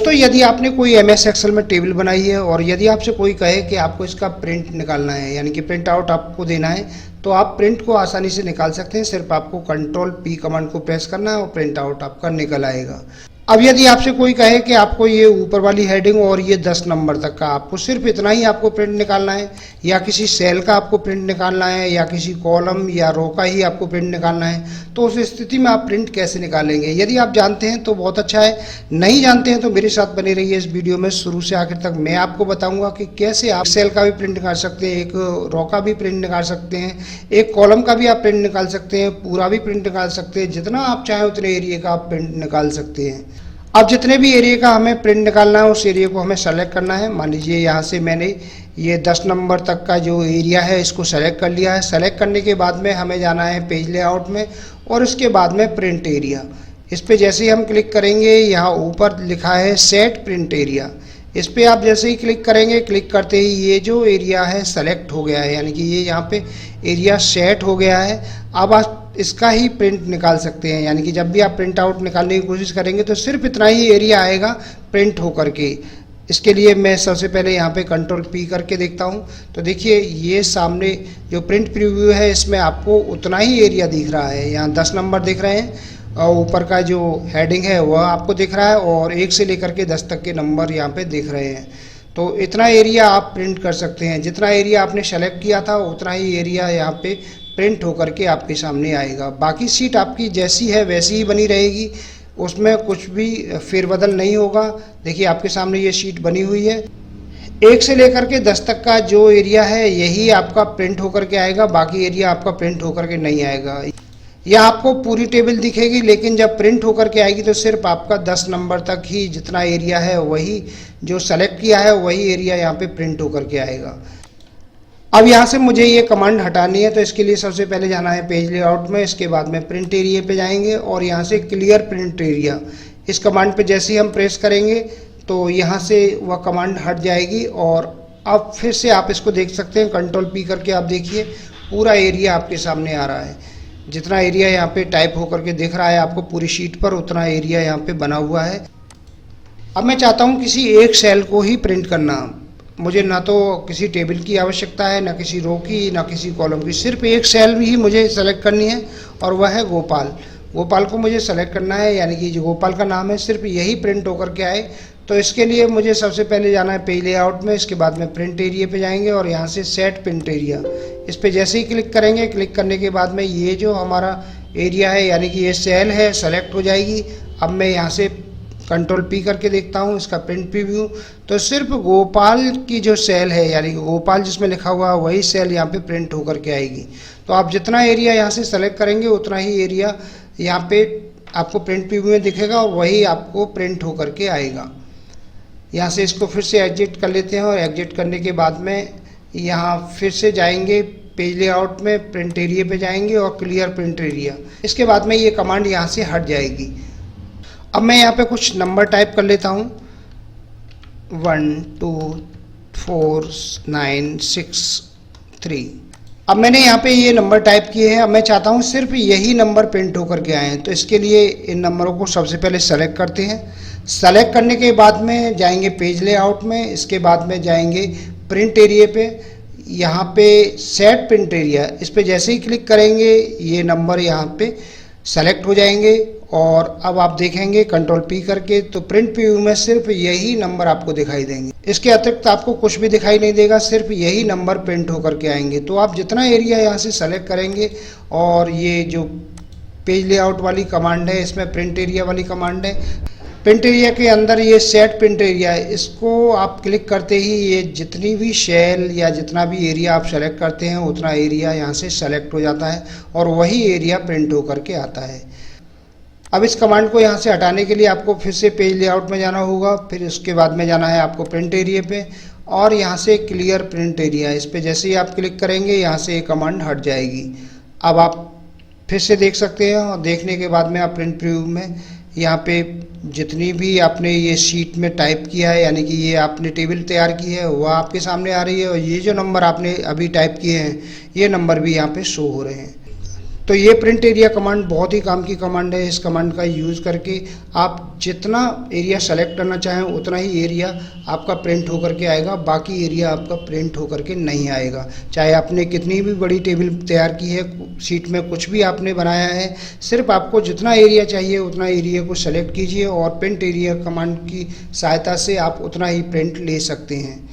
तो यदि आपने कोई MS एक्सेल में टेबल बनाई है और यदि आपसे कोई कहे कि आपको इसका प्रिंट निकालना है, यानी कि प्रिंट आउट आपको देना है, तो आप प्रिंट को आसानी से निकाल सकते हैं। सिर्फ आपको Ctrl+P कमांड को प्रेस करना है और प्रिंट आउट आपका निकल आएगा। अब यदि आपसे कोई कहे कि आपको ये ऊपर वाली हेडिंग और ये 10 नंबर तक का आपको सिर्फ इतना ही आपको प्रिंट निकालना है, या किसी सेल का आपको प्रिंट निकालना है, या किसी कॉलम या रो का ही आपको प्रिंट निकालना है, तो उस स्थिति में आप प्रिंट कैसे निकालेंगे? यदि आप जानते हैं तो बहुत अच्छा है, नहीं जानते हैं तो मेरे साथ बने रहिए इस वीडियो में शुरू से आखिर तक। मैं आपको बताऊंगा कि कैसे आप सेल का भी प्रिंट निकाल सकते हैं, एक रो का भी प्रिंट निकाल सकते हैं, एक कॉलम का भी आप प्रिंट निकाल सकते हैं, पूरा भी प्रिंट निकाल सकते हैं। जितना आप चाहें उतने एरिया का आप प्रिंट निकाल सकते हैं। अब जितने भी एरिया का हमें प्रिंट निकालना है उस एरिया को हमें सेलेक्ट करना है। मान लीजिए यहाँ से मैंने ये 10 नंबर तक का जो एरिया है इसको सेलेक्ट कर लिया है। सेलेक्ट करने के बाद में हमें जाना है पेज लेआउट में और उसके बाद में प्रिंट एरिया। इस पर जैसे ही हम क्लिक करेंगे, यहाँ ऊपर लिखा है सेट प्रिंट एरिया, इस पर आप जैसे ही क्लिक करेंगे, क्लिक करते ही ये जो एरिया है सेलेक्ट हो गया है, यानी कि ये यहाँ पे एरिया सेट हो गया है। अब आप इसका ही प्रिंट निकाल सकते हैं, यानी कि जब भी आप प्रिंट आउट निकालने की कोशिश करेंगे तो सिर्फ इतना ही एरिया आएगा प्रिंट होकर के। इसके लिए मैं सबसे पहले यहाँ पे Ctrl+P करके देखता हूँ, तो देखिए ये सामने जो प्रिंट प्रीव्यू है इसमें आपको उतना ही एरिया दिख रहा है। यहाँ 10 नंबर दिख रहे हैं और ऊपर का जो हेडिंग है वह आपको दिख रहा है और 1 से लेकर के 10 तक के नंबर यहाँ पे दिख रहे हैं। तो इतना एरिया आप प्रिंट कर सकते हैं। जितना एरिया आपने सेलेक्ट किया था उतना ही एरिया यहाँ पे प्रिंट होकर के आपके सामने आएगा। बाकी शीट आपकी जैसी है वैसी ही बनी रहेगी, उसमें कुछ भी फेरबदल नहीं होगा। देखिए आपके सामने ये शीट बनी हुई है। 1 से लेकर के 10 तक का जो एरिया है यही आपका प्रिंट होकर के आएगा, बाकी एरिया आपका प्रिंट होकर के नहीं आएगा। यह आपको पूरी टेबल दिखेगी, लेकिन जब प्रिंट होकर के आएगी तो सिर्फ आपका 10 नंबर तक ही जितना एरिया है वही जो सेलेक्ट किया है वही एरिया यहाँ पे प्रिंट होकर के आएगा। अब यहाँ से मुझे ये कमांड हटानी है, तो इसके लिए सबसे पहले जाना है पेज लेआउट में, इसके बाद में प्रिंट एरिया पे जाएंगे और यहाँ से क्लियर प्रिंट एरिया, इस कमांड पे जैसे ही हम प्रेस करेंगे तो यहाँ से वह कमांड हट जाएगी। और अब फिर से आप इसको देख सकते हैं, Ctrl+P करके आप देखिए पूरा एरिया आपके सामने आ रहा है। जितना एरिया यहाँ पे टाइप होकर के दिख रहा है आपको पूरी शीट पर, उतना एरिया यहाँ पे बना हुआ है। अब मैं चाहता हूँ किसी एक सेल को ही प्रिंट करना। मुझे ना तो किसी टेबल की आवश्यकता है, ना किसी रो की, ना किसी कॉलम की, सिर्फ एक सेल ही मुझे सेलेक्ट करनी है और वह है गोपाल। गोपाल को मुझे सेलेक्ट करना है, यानी कि जो गोपाल का नाम है सिर्फ यही प्रिंट होकर के आए। तो इसके लिए मुझे सबसे पहले जाना है पेज लेआउट में, इसके बाद में प्रिंट एरिया पे जाएंगे और यहाँ से सेट प्रिंट एरिया, इस पर जैसे ही क्लिक करेंगे, क्लिक करने के बाद में ये जो हमारा एरिया है यानी कि ये सेल है सेलेक्ट हो जाएगी। अब मैं यहाँ से Ctrl+P करके देखता हूँ इसका प्रिंट प्रीव्यू, तो सिर्फ गोपाल की जो सेल है यानी कि गोपाल जिसमें लिखा हुआ है वही सेल यहाँ पे प्रिंट होकर के आएगी। तो आप जितना एरिया यहाँ से सेलेक्ट करेंगे उतना ही एरिया यहाँ पे आपको प्रिंट प्रीव्यू में दिखेगा और वही आपको प्रिंट होकर के आएगा। यहाँ से इसको फिर से एग्जिट कर लेते हैं और एग्जिट करने के बाद में यहाँ फिर से जाएंगे पेज लेआउट में, प्रिंट एरिया पे जाएंगे और क्लियर प्रिंट एरिया, इसके बाद में ये कमांड यहाँ से हट जाएगी। अब मैं यहाँ पे कुछ नंबर टाइप कर लेता हूँ, 1 2 4 9 6 3। अब मैंने यहाँ पे ये नंबर टाइप किए हैं। अब मैं चाहता हूँ सिर्फ यही नंबर प्रिंट होकर के आए हैं, तो इसके लिए इन नंबरों को सबसे पहले सेलेक्ट करते हैं। सेलेक्ट करने के बाद में जाएंगे पेज लेआउट में, इसके बाद में जाएंगे प्रिंट एरिया पे, यहाँ पे सेट प्रिंट एरिया, इस पर जैसे ही क्लिक करेंगे ये नंबर यहाँ पे सेलेक्ट हो जाएंगे। और अब आप देखेंगे Ctrl+P करके तो प्रिंट प्रीव्यू में सिर्फ यही नंबर आपको दिखाई देंगे, इसके अतिरिक्त आपको कुछ भी दिखाई नहीं देगा, सिर्फ यही नंबर प्रिंट होकर के आएंगे। तो आप जितना एरिया यहाँ से सेलेक्ट करेंगे और ये जो पेज लेआउट वाली कमांड है इसमें प्रिंट एरिया वाली कमांड है, प्रिंट एरिया के अंदर ये सेट प्रिंट एरिया है, इसको आप क्लिक करते ही ये जितनी भी सेल या जितना भी एरिया आप सेलेक्ट करते हैं उतना एरिया यहाँ से सेलेक्ट हो जाता है और वही एरिया प्रिंट होकर के आता है। अब इस कमांड को यहाँ से हटाने के लिए आपको फिर से पेज लेआउट में जाना होगा, फिर उसके बाद में जाना है आपको प्रिंट एरिया पे और यहाँ से क्लियर प्रिंट एरिया, इस पर जैसे ही आप क्लिक करेंगे यहाँ से ये कमांड हट जाएगी। अब आप फिर से देख सकते हैं और देखने के बाद में आप प्रिंट प्रीव्यू में यहाँ पे जितनी भी आपने ये शीट में टाइप किया है यानी कि ये आपने टेबल तैयार की है वह आपके सामने आ रही है और ये जो नंबर आपने अभी टाइप किए हैं ये नंबर भी यहाँ पे शो हो रहे हैं। तो ये प्रिंट एरिया कमांड बहुत ही काम की कमांड है। इस कमांड का यूज़ करके आप जितना एरिया सेलेक्ट करना चाहें उतना ही एरिया आपका प्रिंट होकर के आएगा, बाकी एरिया आपका प्रिंट होकर के नहीं आएगा। चाहे आपने कितनी भी बड़ी टेबल तैयार की है, शीट में कुछ भी आपने बनाया है, सिर्फ आपको जितना एरिया चाहिए उतना एरिया को सेलेक्ट कीजिए और प्रिंट एरिया कमांड की सहायता से आप उतना ही प्रिंट ले सकते हैं।